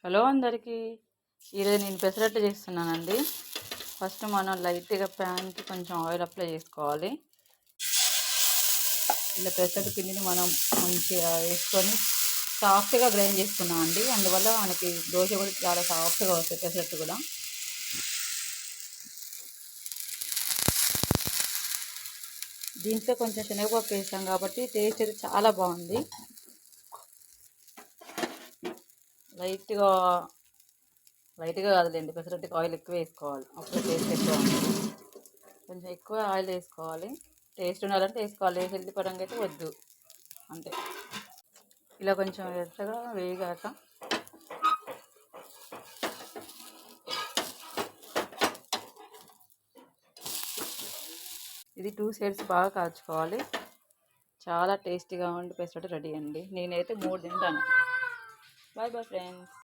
Hello అందరికీ. ఈరోజు నేను పెసరట్టు చేస్తున్నానండి. ఫస్ట్ మనం లైట్గా ప్యాన్కి కొంచెం ఆయిల్ అప్లై చేసుకోవాలి. ఇలా పెసరట్టు పిండిని మనం మంచిగా వేసుకొని సాఫ్ట్గా గ్రైండ్ చేసుకున్నాం అండి. అందువల్ల మనకి దోశ కూడా చాలా సాఫ్ట్గా వస్తుంది. పెసరట్టు కూడా దీంట్లో కొంచెం శనగపప్పు వేసాం కాబట్టి టేస్ట్ అయితే చాలా బాగుంది. లైట్గా కాదులేండి, పెసరట్టుకి ఆయిల్ ఎక్కువ వేసుకోవాలి, అప్పుడు టేస్ట్ ఎక్కువ ఉంటుంది. కొంచెం ఎక్కువ ఆయిల్ వేసుకోవాలి. టేస్ట్ ఉండాలంటే వేసుకోవాలి, హెల్తీ పరంగా అయితే వద్దు అంతే. ఇలా కొంచెం ఎర్రగా వేగాక ఇది 2 సైడ్స్ బాగా కాల్చుకోవాలి. చాలా టేస్టీగా ఉండి పెసరట్టు రెడీ అండి. నేనైతే 3 తింటాను. Bye bye friends.